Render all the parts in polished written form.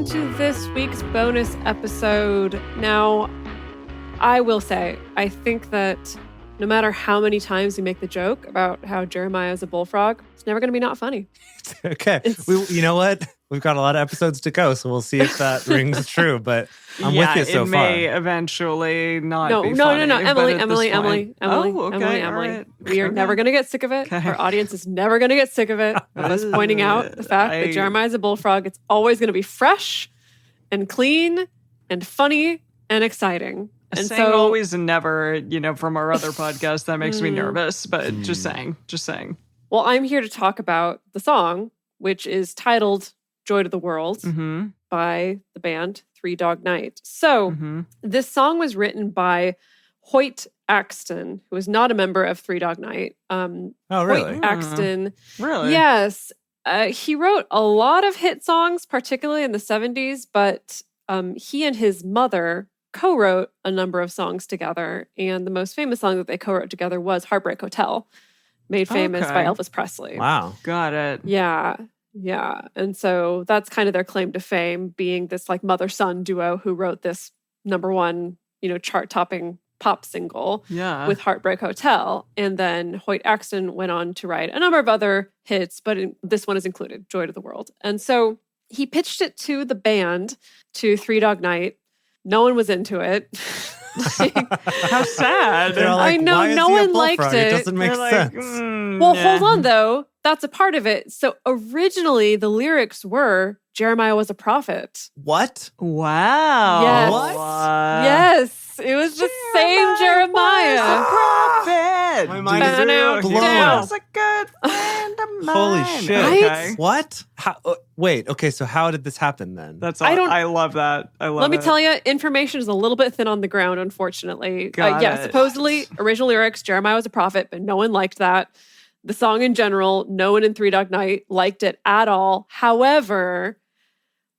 welcome to this week's bonus episode. Now, I will say, I think that no matter how many times we make the joke about how Jeremiah is a bullfrog, it's never going to be not funny. Okay. You know what? We've got a lot of episodes to go, so we'll see if that rings true. But I'm with you so far. It may eventually not be funny. No. Emily. Oh, okay. Emily. Right. We are never going to get sick of it. Okay. Our audience is never going to get sick of it. Of us pointing out the fact that Jeremiah is a bullfrog. It's always going to be fresh and clean and funny and exciting. And saying always and never, from our other podcast, that makes me nervous. But just saying. Well, I'm here to talk about the song, which is titled Joy to the World by the band Three Dog Night. So this song was written by Hoyt Axton, who is not a member of Three Dog Night. Oh, really? Hoyt Axton. Really? Yes. He wrote a lot of hit songs, particularly in the 70s, but he and his mother co-wrote a number of songs together. And the most famous song that they co-wrote together was Heartbreak Hotel, made famous by Elvis Presley. Wow. Got it. Yeah. And so that's kind of their claim to fame, being this like mother-son duo who wrote this number one, chart-topping pop single with Heartbreak Hotel. And then Hoyt Axton went on to write a number of other hits, but this one is included, Joy to the World. And so he pitched it to the band, to Three Dog Night. No one was into it. How sad. Like, I know, no one liked it. It doesn't make sense. Hold on, though. That's a part of it. So originally, the lyrics were, Jeremiah was a prophet. What? Wow. Yes. What? Yes. It was the same Jeremiah. Was a prophet. My mind is blown. He was a good friend of mine. Holy shit. Right? Okay. What? Wait, okay, so how did this happen then? That's all. I love that. Let me tell you, information is a little bit thin on the ground, unfortunately. Got it. Supposedly, original lyrics, Jeremiah was a prophet, but no one liked that. The song in general, no one in Three Dog Night liked it at all. However,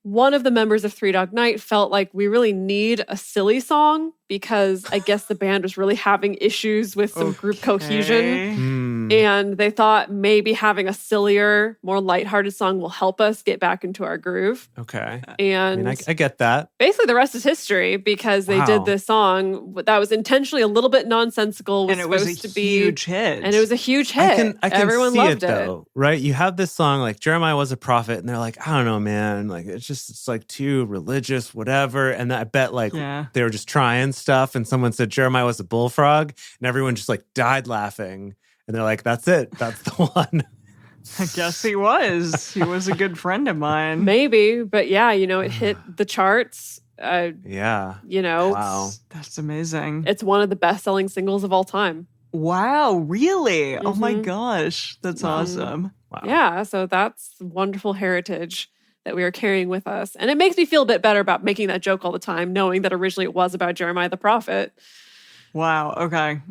one of the members of Three Dog Night felt like we really need a silly song because I guess the band was really having issues with some group cohesion. And they thought maybe having a sillier, more lighthearted song will help us get back into our groove. Okay. And I get that. Basically, the rest is history because they did this song that was intentionally a little bit nonsensical. And it was a huge hit. And it was a huge hit. I can Everyone see loved it, though, right? You have this song like Jeremiah was a prophet, and they're like, I don't know, man. Like, it's like too religious, whatever. And I bet they were just trying stuff, and someone said Jeremiah was a bullfrog, and everyone just like died laughing. And they're like, that's it. That's the one. I guess he was. He was a good friend of mine. Maybe. But yeah, it hit the charts. Yeah. Wow. That's amazing. It's one of the best-selling singles of all time. Wow, really? Oh my gosh. That's awesome. Wow. Yeah, so that's wonderful heritage that we are carrying with us. And it makes me feel a bit better about making that joke all the time, knowing that originally it was about Jeremiah the prophet. Wow. Okay.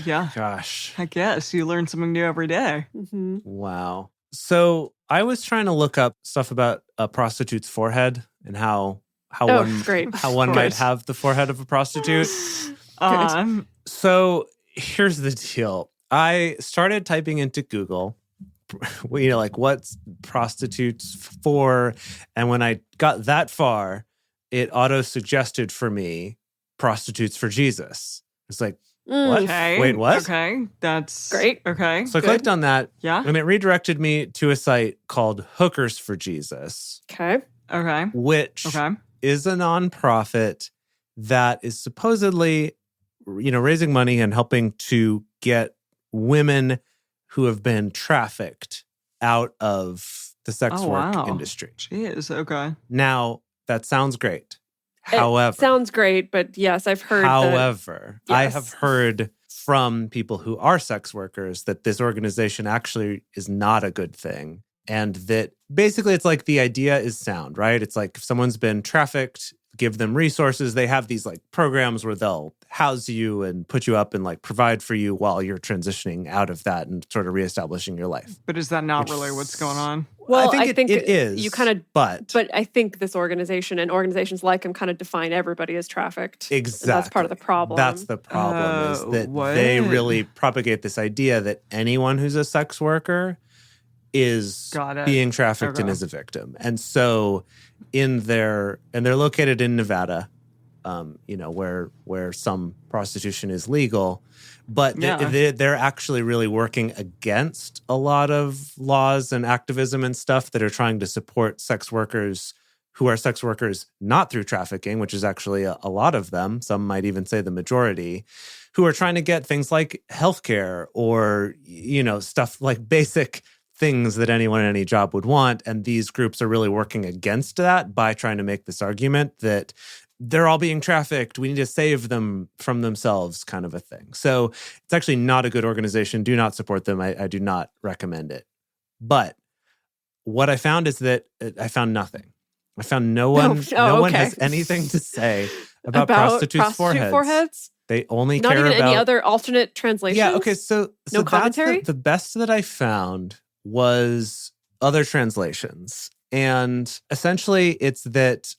Yeah. Gosh. I guess you learn something new every day. Wow. So I was trying to look up stuff about a prostitute's forehead and how one might have the forehead of a prostitute. So here's the deal. I started typing into Google, like what's prostitutes for? And when I got that far, it auto-suggested for me prostitutes for Jesus. It's like, what? Okay. Wait, what? Okay. That's great. Okay. So I clicked on that. Yeah. And it redirected me to a site called Hookers for Jesus. Okay. Which is a nonprofit that is supposedly, raising money and helping to get women who have been trafficked out of the sex work industry. Jeez. Okay. Now, that sounds great. However, it sounds great, but yes, I've heard. I have heard from people who are sex workers that this organization actually is not a good thing. And that basically it's like the idea is sound, right? It's like if someone's been trafficked, give them resources. They have these like programs where they'll house you and put you up and like provide for you while you're transitioning out of that and sort of reestablishing your life. But is that not really what's going on? Well, I think it is. You kind of, but I think this organization and organizations like them kind of define everybody as trafficked. Exactly. And that's part of the problem. That's the problem is that they really propagate this idea that anyone who's a sex worker is Got it. being trafficked and Okay. is a victim. And so they're located in Nevada, where some prostitution is legal. But they're actually really working against a lot of laws and activism and stuff that are trying to support sex workers who are sex workers not through trafficking, which is actually a lot of them. Some might even say the majority, who are trying to get things like healthcare or, stuff like basic things that anyone in any job would want. And these groups are really working against that by trying to make this argument that they're all being trafficked. We need to save them from themselves, kind of a thing. So it's actually not a good organization. Do not support them. I do not recommend it. But what I found is that I found nothing. I found no one has anything to say about prostitute foreheads. They only not care even about any other alternate translations. Yeah, okay, so no commentary? The best that I found was other translations. And essentially it's that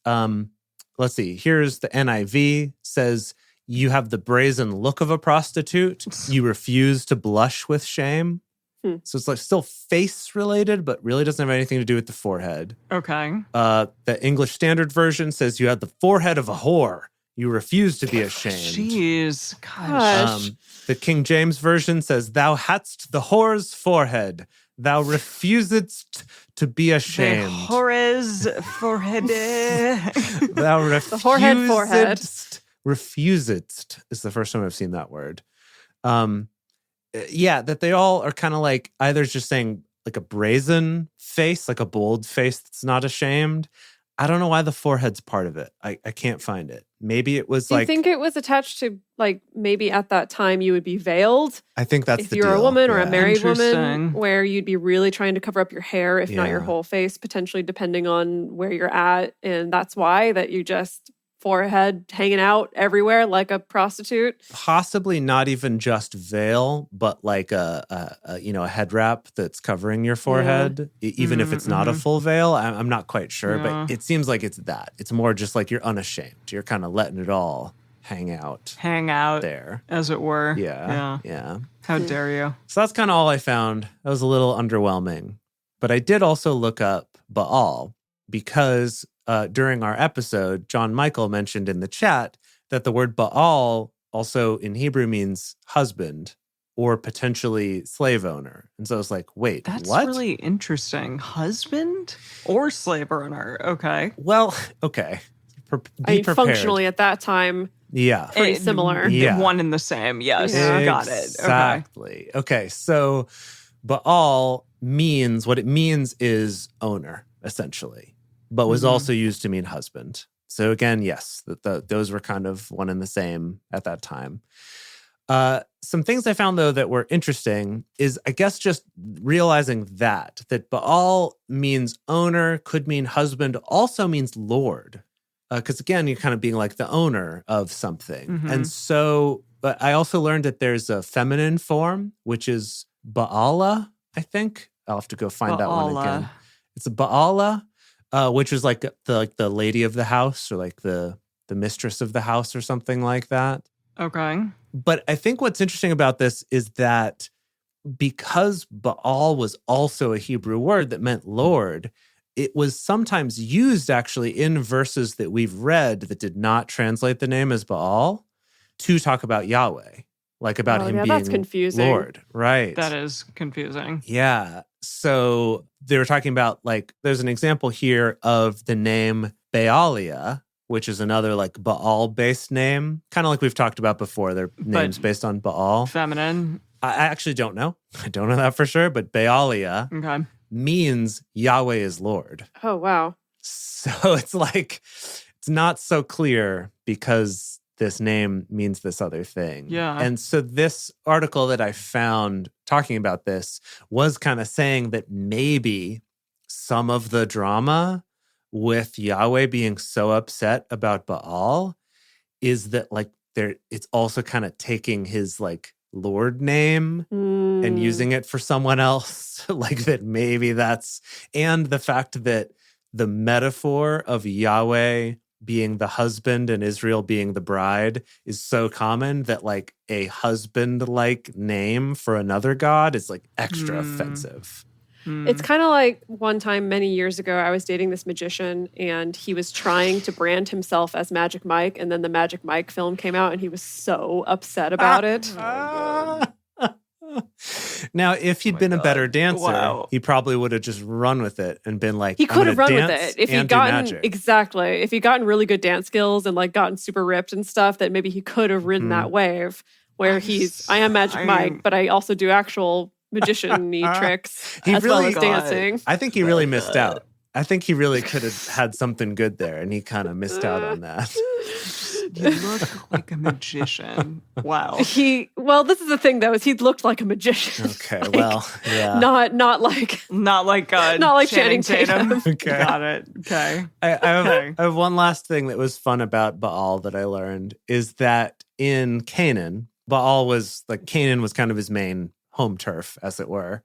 let's see, here's the NIV says, you have the brazen look of a prostitute. You refuse to blush with shame. So it's like still face related, but really doesn't have anything to do with the forehead. Okay. The English Standard Version says you have the forehead of a whore. You refuse to be ashamed. Jeez. Gosh. The King James Version says, thou hadst the whore's forehead. Thou refusedst to be ashamed. The whore's forehead. Thou refusedst. The whorehead forehead. Refusedst is the first time I've seen that word. That they all are kind of like either just saying like a brazen face, like a bold face that's not ashamed. I don't know why the forehead's part of it. I can't find it. Maybe it was Do you think it was attached to, like, maybe at that time you would be veiled? I think that's if the you're deal. a woman or a married woman, Interesting. where you'd be really trying to cover up your hair, if not your whole face, potentially depending on where you're at. And that's why that you just forehead hanging out everywhere like a prostitute. Possibly not even just veil, but like a head wrap that's covering your forehead, even if it's not a full veil. I'm not quite sure, but it seems like it's that. It's more just like you're unashamed. You're kind of letting it all hang out there, as it were. Yeah. How dare you? So that's kind of all I found. That was a little underwhelming, but I did also look up Baal because during our episode, John Michael mentioned in the chat that the word Baal also in Hebrew means husband or potentially slave owner. And so I was like, wait, that's what? Really interesting. Husband or slave owner. Okay. Well, okay. Be prepared. Functionally at that time, pretty similar. Yeah. One and the same. Yes. Yeah. Got it. Exactly. Okay. So Baal means, what it means is owner, essentially, but was also used to mean husband. So again, yes, those were kind of one and the same at that time. Some things I found, though, that were interesting is, I guess, just realizing that Baal means owner, could mean husband, also means lord. Because again, you're kind of being like the owner of something. And so, but I also learned that there's a feminine form, which is Baala, I think. I'll have to go find that one again. It's a Baala. Which is like the lady of the house or like the mistress of the house or something like that. Okay. But I think what's interesting about this is that because Baal was also a Hebrew word that meant Lord, it was sometimes used actually in verses that we've read that did not translate the name as Baal to talk about Yahweh, like about him being that's confusing. Lord. Right. That is confusing. Yeah. So they were talking about, like, there's an example here of the name Baalia, which is another like Baal-based name, kind of like we've talked about before. They're names based on Baal. Feminine. I actually don't know. I don't know that for sure, but Baalia means Yahweh is Lord. Oh, wow. So it's like, it's not so clear because this name means this other thing. Yeah. And so this article that I found talking about this was kind of saying that maybe some of the drama with Yahweh being so upset about Baal is that, like, it's also kind of taking his like Lord name and using it for someone else. Like that maybe that's, and the fact that the metaphor of Yahweh being the husband and Israel being the bride is so common that like a husband-like name for another god is like extra offensive. It's kind of like one time many years ago, I was dating this magician and he was trying to brand himself as Magic Mike. And then the Magic Mike film came out and he was so upset about it. Now, if he'd been a better dancer, he probably would have just run with it and been like, he could have run with dance it if he'd and do gotten magic. exactly if he'd gotten really good dance skills and like gotten super ripped and stuff. That maybe he could have ridden that wave where I am Magic Mike, but I also do actual magician-y tricks as well as dancing. I think he really missed out. I think he really could have had something good there, and he kind of missed out on that. You look like a magician. Wow. This is the thing though, is he looked like a magician. Okay, like, well, yeah. Not like Channing Tatum. Okay. Got it. Okay. I have one last thing that was fun about Baal that I learned is that in Canaan, Baal was kind of his main home turf, as it were.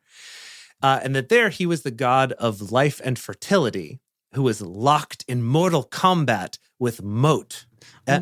And that there he was the god of life and fertility, who was locked in mortal combat with Mot.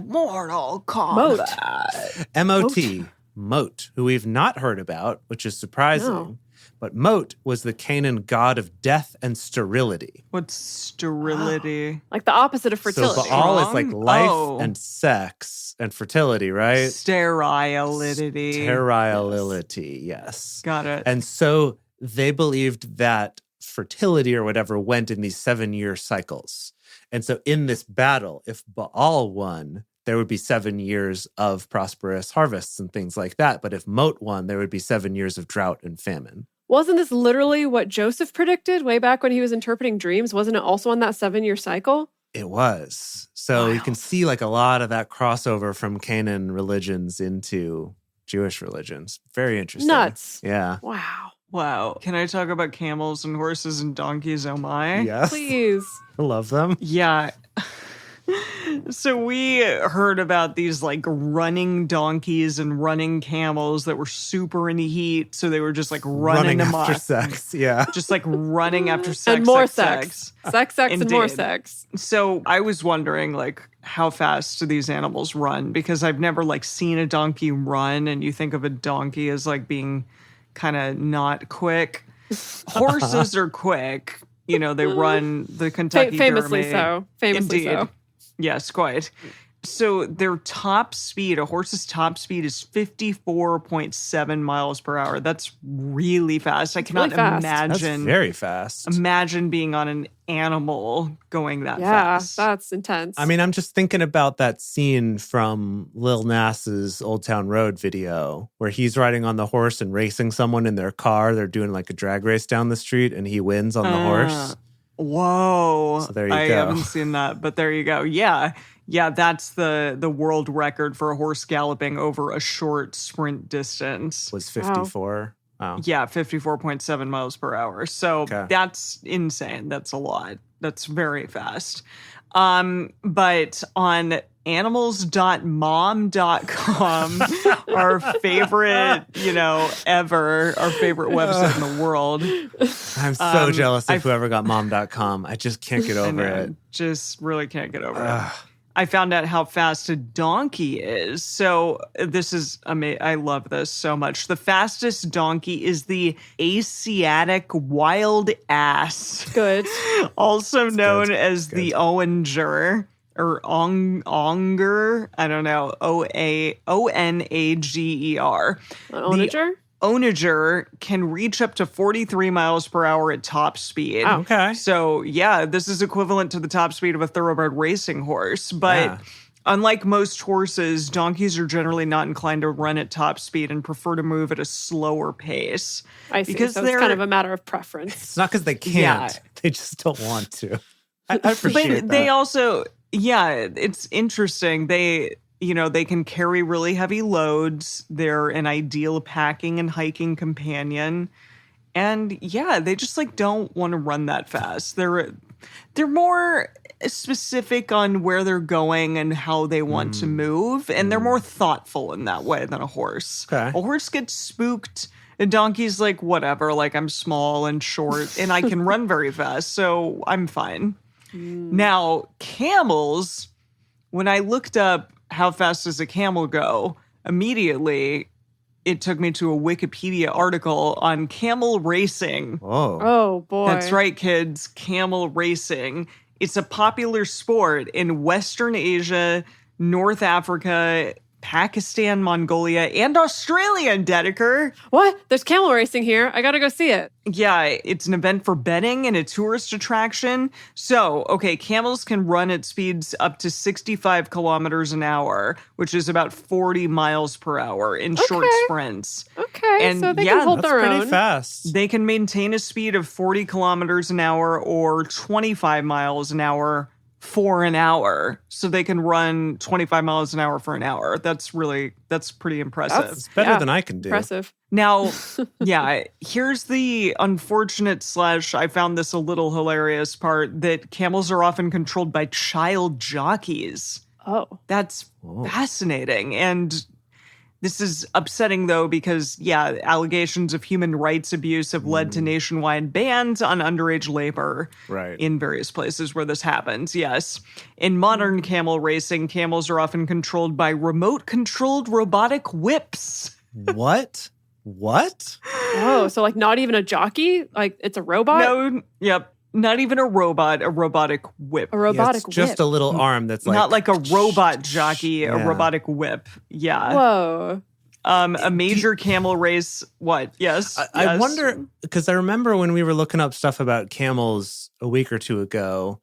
Mortal Kombat. M-O-T, Mot, who we've not heard about, which is surprising. No. But Mot was the Canaan god of death and sterility. What's sterility? Like the opposite of fertility. So Baal is like life Strong? and sex and fertility, right? Sterility. Sterility, yes. Got it. And so they believed that fertility or whatever went in these 7-year cycles. And so in this battle, if Baal won, there would be 7 years of prosperous harvests and things like that. But if Mot won, there would be 7 years of drought and famine. Wasn't this literally what Joseph predicted way back when he was interpreting dreams? Wasn't it also on that 7-year cycle? It was. So you can see like a lot of that crossover from Canaan religions into Jewish religions. Very interesting. Nuts. Yeah. Wow. Can I talk about camels and horses and donkeys? Oh my. Yes. Please. I love them. Yeah. So we heard about these like running donkeys and running camels that were super in the heat. So they were just like running after amok. sex. Yeah. Just like running after sex. And more sex. Sex, and more Indeed. sex. So I was wondering like how fast do these animals run? Because I've never like seen a donkey run, and you think of a donkey as like being kind of not quick. Horses are quick. You know, they run the Kentucky Famously Derby. so. Famously Indeed. so. Yes, quite. So their top speed, a horse's top speed is 54.7 miles per hour. That's really fast. I cannot really fast. That's imagine very fast. imagine being on an animal going that Yeah, fast. that's intense. I mean, I'm just thinking about that scene from Lil Nas's Old Town Road video where he's riding on the horse and racing someone in their car. They're doing like a drag race down the street and he wins on the horse. Whoa. So there you I go. haven't seen that, but there you go. Yeah. Yeah, that's the world record for a horse galloping over a short sprint distance. Was 54. Wow. Yeah, 54.7 miles per hour. So that's insane. That's a lot. That's very fast. But on animals.mom.com, our favorite, ever, our favorite website in the world. I'm so jealous of whoever got mom.com. I just can't get over it. Just really can't get over it. I found out how fast a donkey is. So this is amazing. I love this so much. The fastest donkey is the Asiatic wild ass. Good. Also known as good. the Onager or Onger. I don't know. Onager. An onager? Onager can reach up to 43 miles per hour at top speed. Oh. Okay. So, yeah, this is equivalent to the top speed of a thoroughbred racing horse. But unlike most horses, donkeys are generally not inclined to run at top speed and prefer to move at a slower pace. I see. Because So it's kind of a matter of preference. It's not because they can't. They just don't want to. I appreciate But that. they also, it's interesting. They can carry really heavy loads. They're an ideal packing and hiking companion. And they just like don't want to run that fast. They're more specific on where they're going and how they want to move. And they're more thoughtful in that way than a horse. Okay. A horse gets spooked. A donkey's like, whatever, like I'm small and short and I can run very fast. So I'm fine. Now, camels, when I looked up how fast does a camel go, immediately it took me to a Wikipedia article on camel racing. Oh, boy. That's right, kids. Camel racing. It's a popular sport in Western Asia, North Africa, Pakistan, Mongolia, and Australia, Dedeker. What? There's camel racing here. I gotta go see it. Yeah, it's an event for betting and a tourist attraction. So, okay, camels can run at speeds up to 65 kilometers an hour, which is about 40 miles per hour in short sprints. Okay, and so they can hold their pretty own. fast. They can maintain a speed of 40 kilometers an hour or 25 miles an hour for an hour. So they can run 25 miles an hour for an hour. That's pretty impressive. It's better than I can do. Impressive. Now, yeah, here's the unfortunate / I found this a little hilarious part, that camels are often controlled by child jockeys. Oh. That's fascinating. And this is upsetting, though, because, yeah, allegations of human rights abuse have led to nationwide bans on underage labor in various places where this happens, yes. In modern camel racing, camels are often controlled by remote-controlled robotic whips. What? Oh, so like not even a jockey? Like it's a robot? No, yep. Not even a robot, a robotic whip. A robotic whip. Just a little arm that's like... Not like a robot jockey, a robotic whip. Yeah. Whoa. A major camel race. What? Yes. I wonder, because I remember when we were looking up stuff about camels a week or two ago,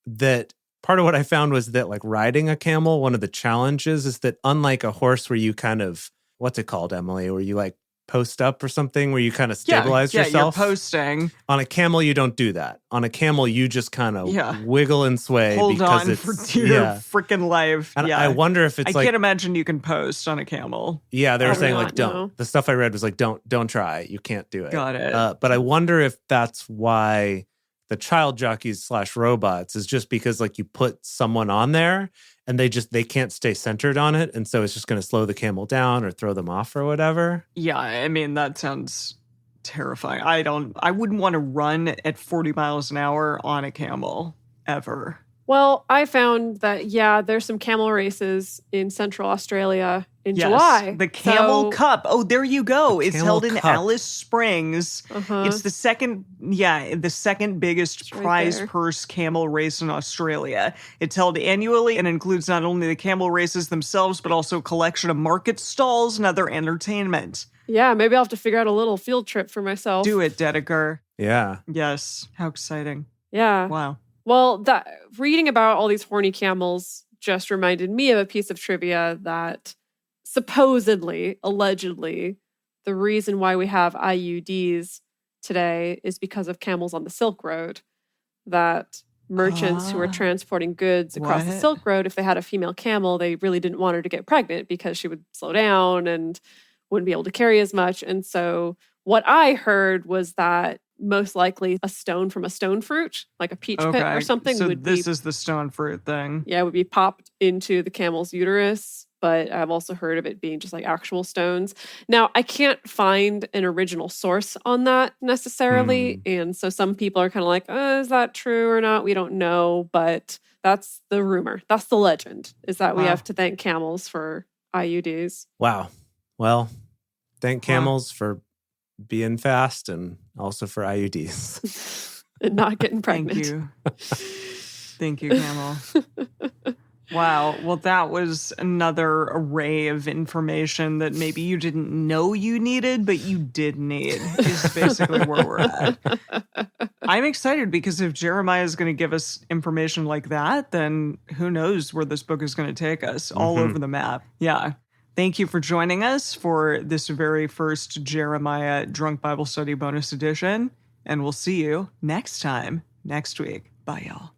that part of what I found was that like riding a camel, one of the challenges is that unlike a horse where you kind of, what's it called, Emily, where you like post up or something, where you kind of stabilize yourself. Yeah, you're posting. On a camel, you don't do that. On a camel, you just kind of wiggle and sway. Hold because on it's, for dear freaking life. And I wonder if it's I can't imagine you can post on a camel. Yeah, they were saying like, don't. No. The stuff I read was like, don't try. You can't do it. Got it. But I wonder if that's why the child jockeys / robots is just because like you put someone on there and they can't stay centered on it. And so it's just going to slow the camel down or throw them off or whatever. Yeah, I mean, that sounds terrifying. I wouldn't want to run at 40 miles an hour on a camel ever. Well, I found that, there's some camel races in Central Australia in July. The Camel Cup. Oh, there you go. It's held in Alice Springs. It's the second biggest prize purse camel race in Australia. It's held annually and includes not only the camel races themselves, but also a collection of market stalls and other entertainment. Yeah, maybe I'll have to figure out a little field trip for myself. Do it, Dedeker. Yeah. Yes. How exciting. Yeah. Wow. Well, reading about all these horny camels just reminded me of a piece of trivia that supposedly, allegedly, the reason why we have IUDs today is because of camels on the Silk Road. That merchants who were transporting goods across the Silk Road, if they had a female camel, they really didn't want her to get pregnant because she would slow down and wouldn't be able to carry as much. And so what I heard was that most likely a stone from a stone fruit, like a peach pit or something. So this is the stone fruit thing. Yeah, would be popped into the camel's uterus. But I've also heard of it being just like actual stones. Now, I can't find an original source on that necessarily. And so some people are kind of like, is that true or not? We don't know. But that's the rumor. That's the legend, is that we have to thank camels for IUDs. Wow. Well, thank camels for being fast and also for IUDs. And not getting pregnant. Thank you. Thank you, Camel. Wow. Well, that was another array of information that maybe you didn't know you needed, but you did need, is basically where we're at. I'm excited because if Jeremiah is going to give us information like that, then who knows where this book is going to take us, all over the map. Yeah. Thank you for joining us for this very first Jeremiah Drunk Bible Study bonus edition. And we'll see you next time, next week. Bye, y'all.